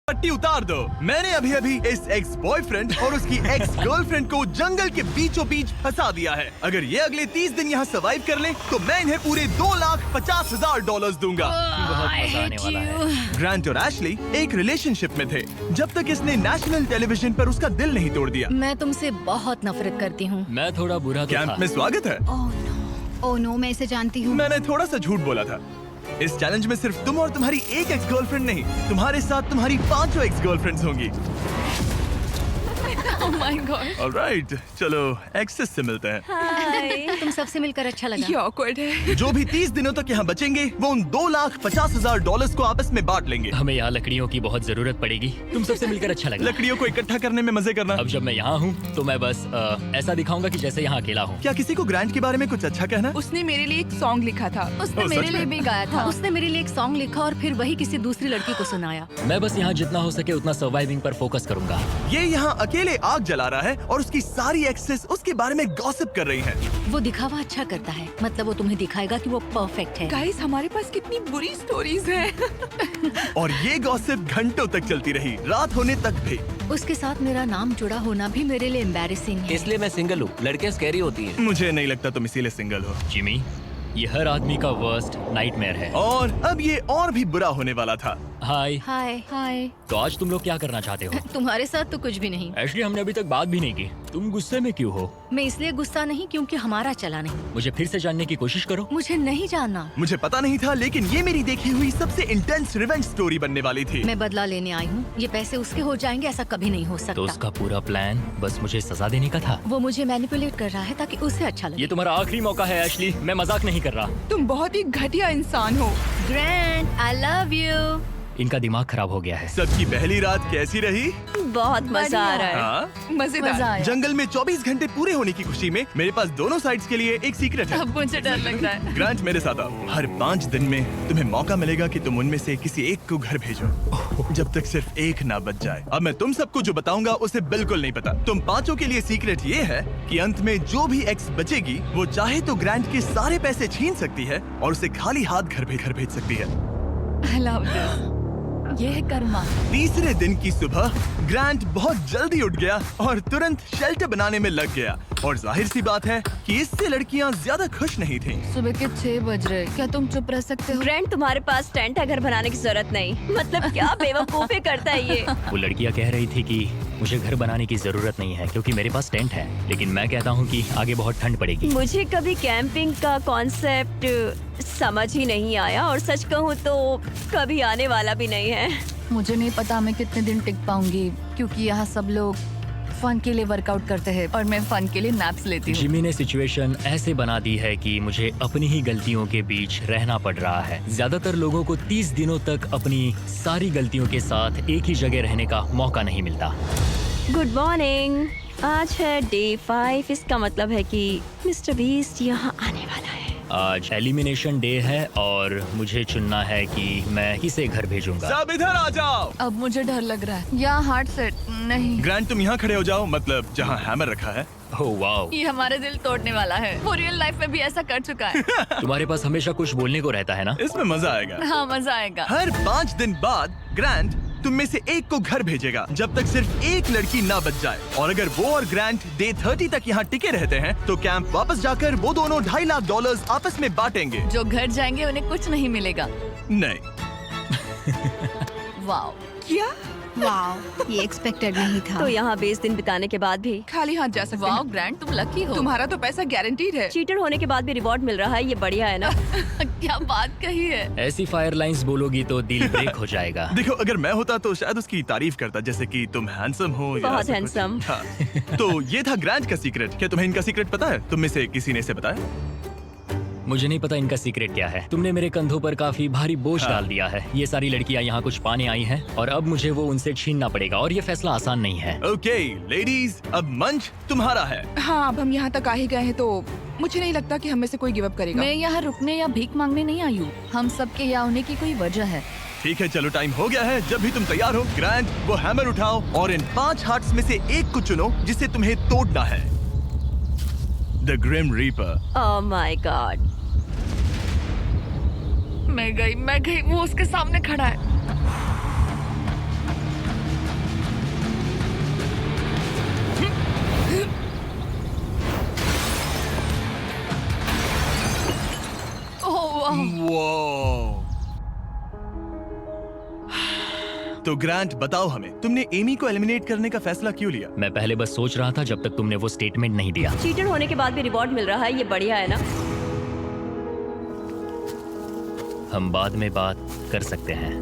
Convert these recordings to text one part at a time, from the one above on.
पट्टी उतार दो। मैंने अभी अभी इस एक्स बॉयफ्रेंड और उसकी एक्स गर्लफ्रेंड को जंगल के बीचों बीच फंसा दिया है। अगर ये अगले 30 दिन यहाँ सर्वाइव कर ले तो मैं इन्हें पूरे $2,50,000 दूंगा। बहुत मजा आने वाला है। ग्रांट और एशली एक रिलेशनशिप में थे जब तक इसने नेशनल टेलीविजन पर उसका दिल नहीं तोड़ दिया। मैं तुमसे बहुत नफरत करती हूँ। मैं थोड़ा बुरा तो कैंप था। में स्वागत है। ओह नो, मैं इसे जानती हूँ। मैंने थोड़ा सा झूठ बोला था। इस चैलेंज में सिर्फ तुम और तुम्हारी एक एक्स गर्लफ्रेंड नहीं, तुम्हारे साथ तुम्हारी 5 एक्स गर्लफ्रेंड्स होंगी। Oh my God। ऑलराइट, चलो एक्सेस से मिलते हैं। तुम सबसे मिलकर अच्छा लगा। ये awkward है। जो भी 30 दिनों तक यहाँ बचेंगे वो उन $2,50,000 को आपस में बांट लेंगे। हमें यहाँ लकड़ियों की बहुत जरूरत पड़ेगी। तुम सबसे मिलकर अच्छा लगा। लकड़ियों को इकट्ठा करने में मजे करना। अब जब मैं यहाँ हूँ तो मैं बस ऐसा दिखाऊंगा कि जैसे यहाँ अकेला हूँ। क्या किसी को ग्रांट के बारे में कुछ अच्छा कहना? उसने मेरे लिए एक सॉन्ग लिखा था। उसने ओह, मेरे सच लिए में? भी गाया था। उसने मेरे लिए एक सॉन्ग लिखा और फिर वही किसी दूसरी लड़की को सुनाया। मैं बस यहाँ जितना हो सके उतना सर्वाइविंग पर फोकस करूंगा। ये यहाँ अकेले आग जला रहा है और उसकी सारी एक्सेस उसके बारे में गॉसिप कर रही हैं। वो दिखावा अच्छा करता है, मतलब वो तुम्हें दिखाएगा कि वो परफेक्ट है। गाइस, हमारे पास कितनी बुरी स्टोरीज हैं। और ये गॉसिप घंटों तक चलती रही, रात होने तक भी। उसके साथ मेरा नाम जुड़ा होना भी मेरे लिए एम्बैरेसिंग है। इसलिए मैं सिंगल हूँ। लड़कियाँ स्कैरी होती हैं। मुझे नहीं लगता तुम इसीलिए सिंगल हो। जिमी, ये हर आदमी का वर्स्ट नाइटमेयर है। और अब ये और भी बुरा होने वाला था। हाय। हाय हाय। तो आज तुम लोग क्या करना चाहते हो? तुम्हारे साथ तो कुछ भी नहीं। एशली, हमने अभी तक बात भी नहीं की। तुम गुस्से में क्यों हो? मैं इसलिए गुस्सा नहीं क्योंकि हमारा चला नहीं। मुझे फिर से जानने की कोशिश करो। मुझे नहीं जानना। मुझे पता नहीं था, लेकिन ये मेरी देखी हुई सबसे इंटेंस रिवेंज स्टोरी बनने वाली थी। मैं बदला लेने आई हूँ। ये पैसे उसके हो जाएंगे ऐसा कभी नहीं हो तो सकता। उसका पूरा प्लान बस मुझे सजा देने का था। वो मुझे मैनिपुलेट कर रहा है ताकि उसे अच्छा लगे। ये तुम्हारा आखिरी मौका है एशली, मैं मजाक नहीं कर रहा। तुम बहुत ही घटिया इंसान हो। Grand, I love you. इनका दिमाग खराब हो गया है। सबकी पहली रात कैसी रही? बहुत मजा आ रहा है। हाँ? मजेदार। मजा आया। जंगल में 24 घंटे पूरे होने की खुशी में मेरे पास दोनों साइड्स के लिए एक सीक्रेट है। अब मुझे डर लग रहा है। ग्रांट, मेरे साथ आओ। हर 5 दिन में तुम्हें मौका मिलेगा कि तुम उनमें से किसी एक को घर भेजो, जब तक सिर्फ एक ना बच जाए। अब मैं तुम सबको जो बताऊंगा उसे बिल्कुल नहीं पता। तुम 5 के लिए सीक्रेट ये है कि अंत में जो भी एक्स बचेगी वो चाहे तो ग्रांट के सारे पैसे छीन सकती है और उसे खाली हाथ घर भेज सकती है। I love this। ये है कर्मा। तीसरे दिन की सुबह ग्रांट बहुत जल्दी उठ गया और तुरंत शेल्टर बनाने में लग गया। और जाहिर सी बात है कि इससे लड़कियां ज्यादा खुश नहीं थीं। सुबह के 6 बज रहे, क्या तुम चुप रह सकते हो? ग्रैंड, तुम्हारे पास टेंट है, घर बनाने की जरूरत नहीं। मतलब क्या बेवकूफी करता है ये। वो लड़कियां कह रही थी कि मुझे घर बनाने की जरूरत नहीं है क्योंकि मेरे पास टेंट है, लेकिन मैं कहता हूँ कि आगे बहुत ठंड पड़ेगी। मुझे कभी कैंपिंग का कॉन्सेप्ट समझ ही नहीं आया और सच कहूँ तो कभी आने वाला भी नहीं है। मुझे नहीं पता मैं कितने दिन टिक पाऊंगी क्योंकि यहाँ सब लोग फन के लिए वर्कआउट करते हैं और मैं फन के लिए नैप्स लेती हूँ। जिमी ने सिचुएशन ऐसे बना दी है कि मुझे अपनी ही गलतियों के बीच रहना पड़ रहा है। ज्यादातर लोगों को 30 दिनों तक अपनी सारी गलतियों के साथ एक ही जगह रहने का मौका नहीं मिलता। Good morning. आज है डे 5। इसका मतलब है कि मिस्टर बीस्ट यहाँ आने वाला है। आज एलिमिनेशन डे है और मुझे चुनना है कि मैं किसे घर भेजूंगा। सब इधर आ जाओ। अब मुझे डर लग रहा है। यहाँ हार्ट सेट नहीं। ग्रांट, तुम यहाँ खड़े हो जाओ, मतलब जहाँ हैमर रखा है। ओह वाओ, ये हमारे दिल तोड़ने वाला है। वो रियल लाइफ में भी ऐसा कर चुका है। तुम्हारे पास हमेशा कुछ बोलने को रहता है ना। इसमें मजा आएगा। हाँ, मजा आएगा। हर 5 दिन बाद ग्रांट तुम में से एक को घर भेजेगा जब तक सिर्फ एक लड़की ना बच जाए। और अगर वो और ग्रांट डे 30 तक यहाँ टिके रहते हैं तो कैंप वापस जाकर वो दोनों $2.5 लाख आपस में बांटेंगे। जो घर जाएंगे उन्हें कुछ नहीं मिलेगा। नहीं। वाओ, क्या? वाओ, ये एक्सपेक्टेड नहीं था। तो यहाँ 20 दिन बिताने के बाद भी खाली हाथ जा सकते वाओ हैं। ग्रैंड, तुम लकी हो। तुम्हारा तो पैसा गारंटीड है। चीटर होने के बाद भी रिवॉर्ड मिल रहा है, ये बढ़िया है ना। क्या बात कही है। ऐसी फायर लाइंस बोलोगी तो दिल ब्रेक हो जाएगा। देखो, अगर मैं होता तो शायद उसकी तारीफ करता, जैसे कि तुम हैंडसम हो या बहुत ऐसा कुछ। handsome। हाँ। तो ये था ग्रांट का सीक्रेट। क्या तुम्हें इनका सीक्रेट पता है? तुम में से किसी ने इसे बताया? मुझे नहीं पता इनका सीक्रेट क्या है। तुमने मेरे कंधों पर काफी भारी बोझ हाँ। डाल दिया है। ये सारी लड़कियां यहाँ कुछ पाने आई हैं और अब मुझे वो उनसे छीनना पड़ेगा और ये फैसला आसान नहीं है। ओके लेडीज, अब मंच तुम्हारा है। हाँ, अब हम यहाँ तक आ ही गए हैं तो मुझे नहीं लगता कि हम में से कोई गिव अप करेगा। मैं यहाँ रुकने या भीख मांगने नहीं आई हूँ। हम सबके यहाँ होने की कोई वजह है। ठीक है, चलो टाइम हो गया है। जब भी तुम तैयार हो ग्रांट, वो हैमर उठाओ और इन 5 हार्ट्स में से एक को चुनो जिसे तुम्हें तोड़ना है। The grim reaper. Oh my god. मैं गई, वो उसके सामने खड़ा है। तो ग्रांट बताओ हमें, तुमने एमी को एलिमिनेट करने का फैसला क्यों लिया? मैं पहले बस सोच रहा था जब तक तुमने वो स्टेटमेंट नहीं दिया। चीटर होने के बाद भी रिवॉर्ड मिल रहा है, ये बढ़िया है ना? हम बाद में बात कर सकते हैं।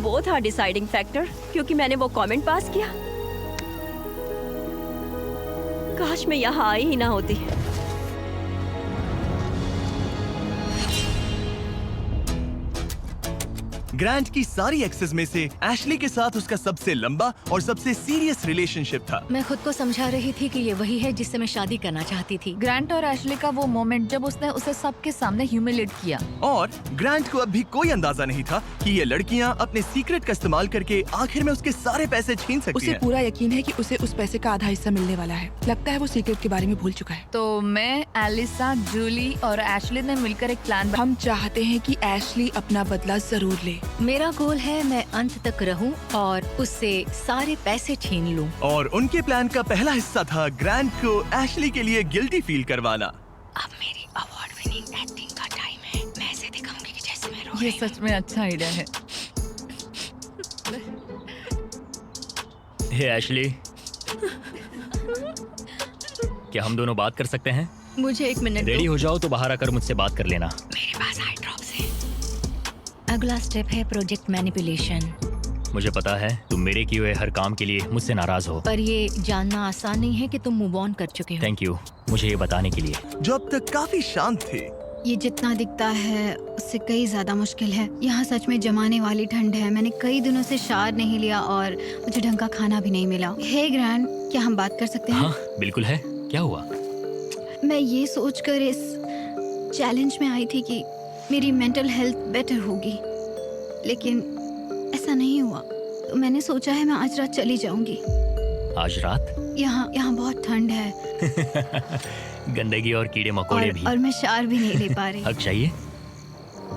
वो था डिसाइडिंग फैक्टर, क्योंकि मैंने वो कमेंट पास किया। काश मैं यहाँ आई ही ना होती। ग्रांट की सारी एक्सेस में से एशली के साथ उसका सबसे लंबा और सबसे सीरियस रिलेशनशिप था। मैं खुद को समझा रही थी कि ये वही है जिससे मैं शादी करना चाहती थी। ग्रांट और एशली का वो मोमेंट जब उसने उसे सबके सामने ह्यूमिलेट किया। और ग्रांट को अब भी कोई अंदाजा नहीं था कि ये लड़कियां अपने सीक्रेट का इस्तेमाल करके आखिर में उसके सारे पैसे छीन सकती उसे हैं। पूरा यकीन है कि उसे उस पैसे का आधा हिस्सा मिलने वाला है। लगता है वो सीक्रेट के बारे में भूल चुका है। तो मैं, एलिसा, जूली और एशली ने मिलकर एक प्लान हम चाहते हैं कि एशली अपना बदला जरूर ले। मेरा गोल है मैं अंत तक रहूं और उससे सारे पैसे छीन लूं। और उनके प्लान का पहला हिस्सा था ग्रांट को एशली के लिए गिल्टी फील करवाना। अब मेरी अवार्ड विनिंग एक्टिंग का टाइम है। मैं ऐसे दिखाऊंगी कि जैसे मैं रो ये रही हूं। सच में अच्छा आइडिया है। हे एशली, क्या हम दोनों बात कर सकते हैं? मुझे 1 मिनट रेडी दो। हो जाओ तो बाहर आकर मुझसे बात कर लेना। मेरे पास आई ड्रॉप्स है। अगला स्टेप है प्रोजेक्ट मैनिपुलेशन। मुझे पता है तुम मेरे किए हुए हर काम के लिए मुझसे नाराज हो। पर ये जानना आसान नहीं है कि तुम मूव ऑन कर चुके हो। थैंक यू मुझे ये बताने के लिए। जो अब तक काफी शांत थे। ये जितना दिखता है उससे कई ज्यादा मुश्किल है। यहाँ सच में जमाने वाली ठंड है। मैंने कई दिनों से शार नहीं लिया और मुझे ढंग का खाना भी नहीं मिला। हे ग्रैंड, क्या हम बात कर सकते हैं? हाँ बिल्कुल है। क्या हुआ? मैं ये सोचकर इस चैलेंज में आई थी कि मेरी मेंटल हेल्थ बेटर होगी, लेकिन ऐसा नहीं हुआ। तो मैंने सोचा है मैं आज रात चली जाऊंगी। आज रात? यहाँ बहुत ठंड है गंदगी और कीड़े मकोड़े भी। और मैं शार भी नहीं ले पा रही। हक चाहिए।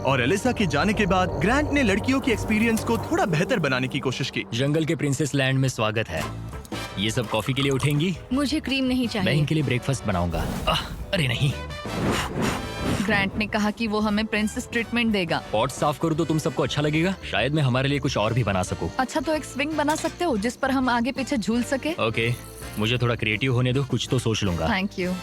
और एलिसा के जाने के बाद ग्रांट ने लड़कियों की एक्सपीरियंस को थोड़ा बेहतर बनाने की कोशिश की। जंगल के प्रिंसेस लैंड में स्वागत है। ये सब कॉफी के लिए उठेंगी? मुझे क्रीम नहीं मैं चाहिए। इनके लिए ब्रेकफास्ट बनाऊंगा। अरे नहीं, ग्रांट ने कहा कि वो हमें प्रिंसेस ट्रीटमेंट देगा। पॉट साफ करूँ तो तुम सबको अच्छा लगेगा। शायद मैं हमारे लिए कुछ और भी बना सकूं। अच्छा, तो एक स्विंग बना सकते हो जिस पर हम आगे पीछे झूल सके। ओके, मुझे थोड़ा क्रिएटिव होने दो, कुछ तो सोच लूंगा। Thank you.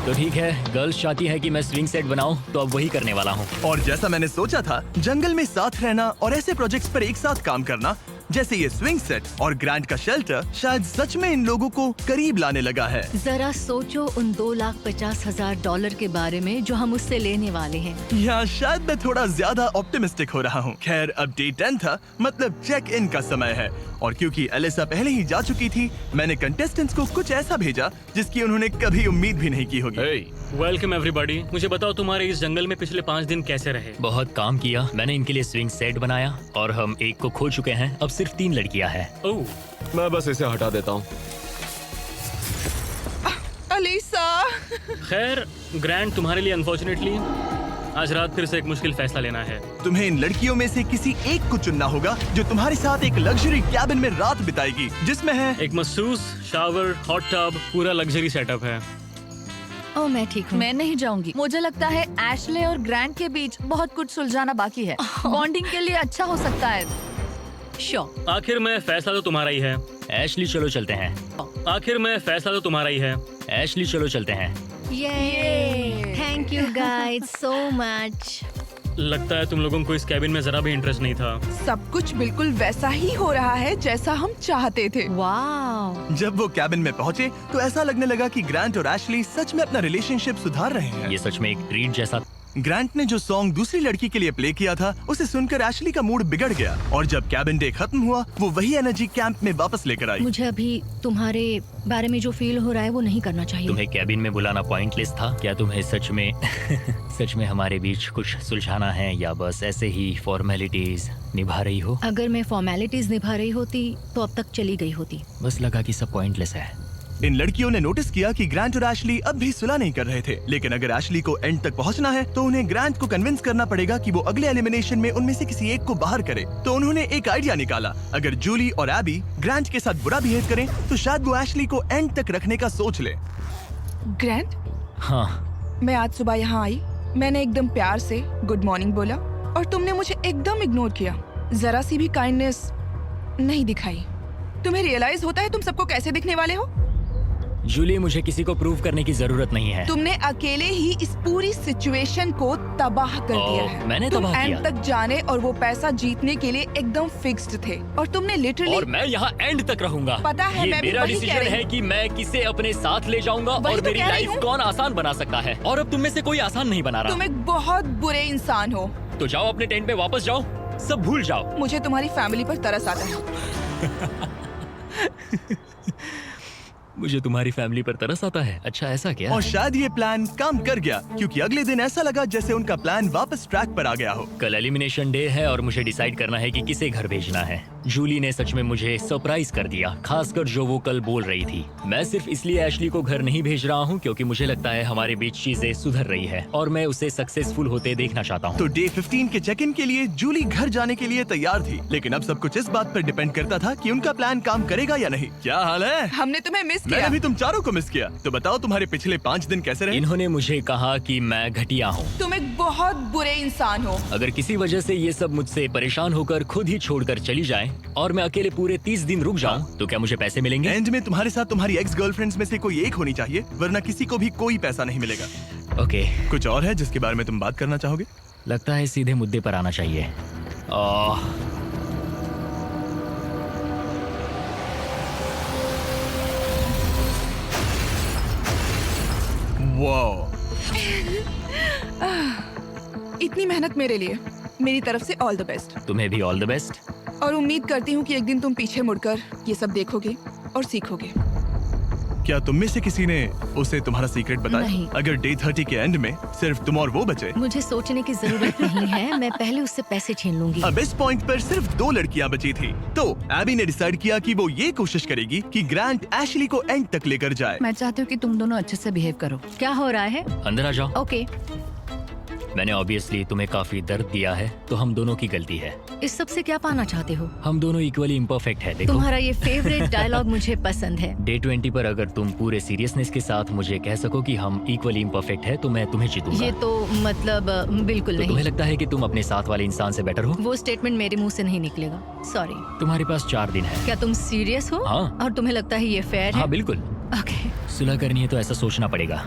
तो ठीक है, गर्ल्स चाहती है कि मैं स्विंग सेट बनाऊं, तो अब वही करने वाला हूँ। और जैसा मैंने सोचा था, जंगल में साथ रहना और ऐसे प्रोजेक्ट्स पर एक साथ काम करना जैसे ये स्विंग सेट और ग्रांट का शेल्टर शायद सच में इन लोगों को करीब लाने लगा है। जरा सोचो उन $2,50,000 के बारे में जो हम उससे लेने वाले हैं। या शायद मैं थोड़ा ज्यादा ऑप्टिमिस्टिक हो रहा हूँ। खैर, अब डे 10 था, मतलब चेक इन का समय है। और क्योंकि एलिसा पहले ही जा चुकी थी, मैंने कंटेस्टेंट्स को कुछ ऐसा भेजा जिसकी उन्होंने कभी उम्मीद भी नहीं की होगी। Welcome everybody. मुझे बताओ तुम्हारे इस जंगल में पिछले 5 दिन कैसे रहे? बहुत काम किया। मैंने इनके लिए स्विंग सेट बनाया और हम एक को खो चुके हैं। अब सिर्फ 3 लड़कियां हैं। ओह, मैं बस इसे हटा देता हूँ। एलिसा, खैर ग्रैंड, तुम्हारे लिए अनफॉर्चुनेटली आज रात फिर से एक मुश्किल फैसला लेना है। तुम्हें इन लड़कियों में से किसी एक को चुनना होगा जो तुम्हारे साथ एक लग्जरी कैबिन में रात बिताएगी, जिसमें है एक मसूस, शावर, हॉट टब, पूरा लग्जरी सेटअप है। ओ, मैं ठीक हूँ। मैं नहीं जाऊंगी। मुझे लगता है एशले और ग्रांट के बीच बहुत कुछ सुलझाना बाकी है। बॉन्डिंग के लिए अच्छा हो सकता है। श्योर। आखिर में फैसला तो तुम्हारा ही है। एशली चलो चलते हैं। आखिर में फैसला तो तुम्हारा ही है। एशली चलो चलते हैं। ये thank you guys so much. लगता है तुम लोगों को इस कैबिन में जरा भी इंटरेस्ट नहीं था। सब कुछ बिल्कुल वैसा ही हो रहा है जैसा हम चाहते थे। वाओ। जब वो कैबिन में पहुंचे तो ऐसा लगने लगा कि ग्रांट और एशली सच में अपना रिलेशनशिप सुधार रहे हैं। ये सच में एक ट्रीट जैसा। ग्रांट ने जो सॉन्ग दूसरी लड़की के लिए प्ले किया था, उसे सुनकर एशली का मूड बिगड़ गया। और जब कैबिन डे खत्म हुआ, वो वही एनर्जी कैंप में वापस लेकर आई। मुझे अभी तुम्हारे बारे में जो फील हो रहा है वो नहीं करना चाहिए। तुम्हें कैबिन में बुलाना पॉइंटलेस था? क्या तुम्हें सच में सच में हमारे बीच कुछ सुलझाना है या बस ऐसे ही फॉर्मेलिटीज निभा रही हो? अगर मैं फॉर्मेलिटीज निभा रही होती तो अब तक चली गई होती। बस लगा कि सब पॉइंटलेस है। इन लड़कियों ने नोटिस किया कि ग्रांट और एशली अब भी सुलह नहीं कर रहे थे। लेकिन अगर एशली को एंड तक पहुंचना है तो उन्हें ग्रांट को कन्विंस करना पड़ेगा कि वो अगले एलिमिनेशन में उनमें से किसी एक को बाहर करे। तो उन्होंने एक आइडिया निकाला। अगर जूली और एबी ग्रांट के साथ बुरा बिहेव करें तो शायद वो एशली को एंड तक रखने का सोच ले। ग्रैंड, हाँ। मैं आज सुबह यहाँ आई मैंने एकदम प्यार से गुड मॉर्निंग बोला और तुमने मुझे एकदम इग्नोर किया। जरा सी भी काइंडनेस नहीं दिखाई। तुम्हें रियलाइज होता है तुम सबको कैसे दिखने वाले हो? जूली, मुझे किसी को प्रूव करने की जरूरत नहीं है। तुमने अकेले ही इस पूरी सिचुएशन को तबाह कर दिया है। मैंने तुम तबाह एंड किया? तक जाने और वो पैसा जीतने के लिए एकदम फिक्स्ड थे और तुमने लिटरली। और मैं यहाँ एंड तक रहूंगा। पता है, ये मैं भी मेरा वही कह डिसीजन रही है कि मैं किसे अपने साथ ले जाऊंगा वही और तो मेरी कह रही लाइफ हूँ। कौन आसान बना सकता है। और अब तुम में से कोई आसान नहीं बना रहा। तुम एक बहुत बुरे इंसान हो। तो जाओ अपने टेंट पे वापस जाओ, सब भूल जाओ। मुझे तुम्हारी फैमिली पर तरस आता है। मुझे तुम्हारी फैमिली पर तरस आता है। अच्छा, ऐसा क्या? और शायद ये प्लान काम कर गया, क्योंकि अगले दिन ऐसा लगा जैसे उनका प्लान वापस ट्रैक पर आ गया हो। कल एलिमिनेशन डे है और मुझे डिसाइड करना है कि किसे घर भेजना है। जूली ने सच में मुझे सरप्राइज कर दिया, खासकर जो वो कल बोल रही थी। मैं सिर्फ इसलिए एशली को घर नहीं भेज रहा हूँ क्योंकि मुझे लगता है हमारे बीच चीजें सुधर रही है और मैं उसे सक्सेसफुल होते देखना चाहता हूँ। तो डे 15 के चेक इन के लिए जूली घर जाने के लिए तैयार थी, लेकिन अब सब कुछ इस बात पर डिपेंड करता था कि उनका प्लान काम करेगा या नहीं। क्या हाल है? हमने तुम्हें मिस किया। मैंने भी तुम चारों को मिस किया। तो बताओ तुम्हारे पिछले 5 दिन कैसे रहे? इन्होंने मुझे कहा कि मैं घटिया हूँ। तुम एक बहुत बुरे इंसान हो। अगर किसी वजह से ये सब मुझसे परेशान होकर खुद ही छोड़कर चली जाएं और मैं अकेले पूरे 30 दिन रुक जाऊं, तो क्या मुझे पैसे मिलेंगे? एंड में तुम्हारे साथ तुम्हारी एक्स गर्लफ्रेंड्स में से कोई एक होनी चाहिए, वरना किसी को भी कोई पैसा नहीं मिलेगा। ओके, कुछ और है जिसके बारे में तुम बात करना चाहोगे? लगता है सीधे मुद्दे पर आना चाहिए। वाओ, इतनी मेहनत मेरे लिए, मेरी तरफ से ऑल द बेस्ट। तुम्हें भी ऑल द बेस्ट। और उम्मीद करती हूँ कि एक दिन तुम पीछे मुड़कर ये सब देखोगे और सीखोगे। क्या तुम में से किसी ने उसे तुम्हारा सीक्रेट बताया? नहीं। अगर डे 30 के एंड में सिर्फ तुम और वो बचे? मुझे सोचने की जरूरत नहीं है, मैं पहले उससे पैसे छीन लूंगी। अब इस पॉइंट पर सिर्फ 2 लड़कियां बची थी, तो एबी ने डिसाइड किया कि वो ये कोशिश करेगी कि ग्रांट एशली को एंड तक लेकर जाए। मैं चाहती हूँ कि तुम दोनों अच्छे से बिहेव करो। क्या हो रहा है? अंदर आ जाओ। ओके, मैंने ऑब्वियसली तुम्हें काफी दर्द दिया है, तो हम दोनों की गलती है। इस सब से क्या पाना चाहते हो? हम दोनों इक्वली इम्परफेक्ट है। देखो, तुम्हारा ये फेवरेट डायलॉग मुझे पसंद है। डे 20 पर अगर तुम पूरे सीरियसनेस के साथ मुझे कह सको कि हम इक्वली इम्परफेक्ट है, तो मैं तुम्हें जीतूंगा। ये तो मतलब बिल्कुल तो तुम्हें नहीं। लगता है कि तुम अपने साथ वाले इंसान से बेटर हो? वो स्टेटमेंट मेरे मुंह से नहीं निकलेगा, सॉरी। तुम्हारे पास 4 दिन है। क्या तुम सीरियस हो? हाँ। और तुम्हें लगता है ये फेयर है? हाँ बिल्कुल। ओके। सुलह करनी है तो ऐसा सोचना पड़ेगा।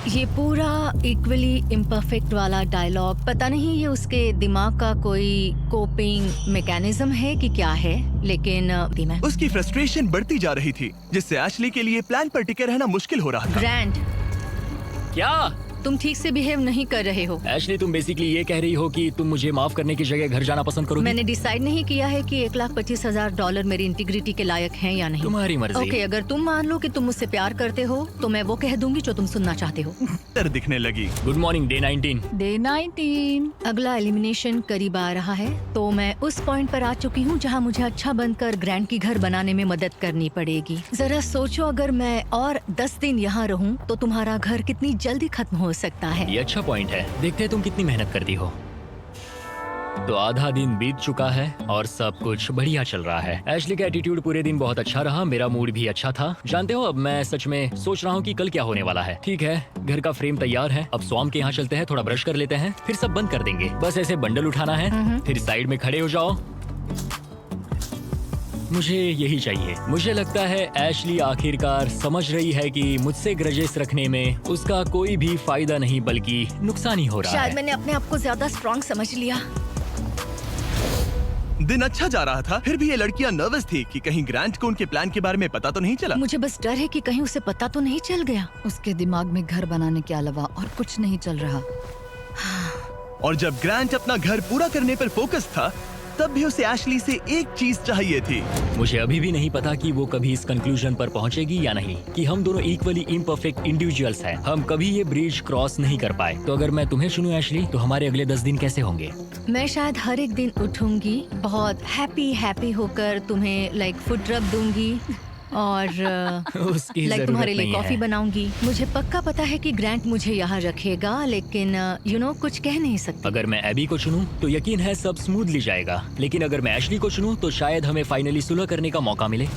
ये पूरा इक्वली इम्परफेक्ट वाला डायलॉग, पता नहीं ये उसके दिमाग का कोई कोपिंग मैकेनिज्म है कि क्या है, लेकिन मैं उसकी फ्रस्ट्रेशन बढ़ती जा रही थी, जिससे एशली के लिए प्लान पर टिके रहना मुश्किल हो रहा था। ग्रैंड, क्या? तुम ठीक से बिहेव नहीं कर रहे हो। एशली, तुम बेसिकली ये कह रही हो कि तुम मुझे माफ करने की जगह घर जाना पसंद करोगी? मैंने डिसाइड नहीं किया है कि $1,25,000 मेरी इंटीग्रिटी के लायक हैं या नहीं। तुम्हारी मर्जी। ओके, अगर तुम मान लो कि तुम मुझसे प्यार करते हो तो मैं वो कह दूंगी जो तुम सुनना चाहते हो। तर दिखने लगी। Good morning day 19। डे 19। अगला एलिमिनेशन करीब आ रहा है, तो मैं उस पॉइंट पर आ चुकी हूँ जहाँ मुझे अच्छा बनकर ग्रैंड की घर बनाने में मदद करनी पड़ेगी। जरा सोचो, अगर मैं और 10 दिन यहाँ रहूँ तो तुम्हारा घर कितनी जल्दी खत्म हो सकता है। ये अच्छा पॉइंट है। देखते हैं तुम कितनी मेहनत करती हो। तो आधा दिन बीत चुका है और सब कुछ बढ़िया चल रहा है। एशली का एटीट्यूड पूरे दिन बहुत अच्छा रहा, मेरा मूड भी अच्छा था। जानते हो, अब मैं सच में सोच रहा हूँ कि कल क्या होने वाला है। ठीक है, घर का फ्रेम तैयार है, अब स्वाम के यहाँ चलते हैं, थोड़ा ब्रश कर लेते हैं, फिर सब बंद कर देंगे। बस ऐसे बंडल उठाना है, फिर साइड में खड़े हो जाओ। मुझे यही चाहिए। मुझे लगता है एशली आखिरकार समझ रही है कि मुझसे ग्रजेस रखने में उसका कोई भी फायदा नहीं बल्कि नुकसान ही हो रहा शायद है। मैंने अपने आप को ज्यादा स्ट्रॉन्ग समझ लिया। दिन अच्छा जा रहा था, फिर भी ये लड़कियां नर्वस थी कि कहीं ग्रांट को उनके प्लान के बारे में पता तो नहीं चला। मुझे बस डर है कि कहीं उसे पता तो नहीं चल गया। उसके दिमाग में घर बनाने के अलावा और कुछ नहीं चल रहा। और जब ग्रांट अपना घर पूरा करने पर फोकस था, तब भी उसे एशली से एक चीज चाहिए थी। मुझे अभी भी नहीं पता कि वो कभी इस कंक्लूजन पर पहुंचेगी या नहीं कि हम दोनों इक्वली इम्परफेक्ट इंडिविजुअल्स हैं। हम कभी ये ब्रिज क्रॉस नहीं कर पाए। तो अगर मैं तुम्हें चुनूं एशली, तो हमारे अगले 10 दिन कैसे होंगे? मैं शायद हर एक दिन उठूंगी, बहुत हैप्पी होकर तुम्हें लाइक फुट रब दूंगी और उसकी लाइक जरूरत तुम्हारे लिए नहीं कॉफी है। बनाऊंगी। मुझे पक्का पता है कि ग्रैंट मुझे यहाँ रखेगा, लेकिन कुछ कह नहीं सकती। अगर मैं एबी को चुनूं तो यकीन है सब स्मूथली जाएगा, लेकिन अगर मैं एशली को चुनूं तो शायद हमें फाइनली सुलह करने का मौका मिले।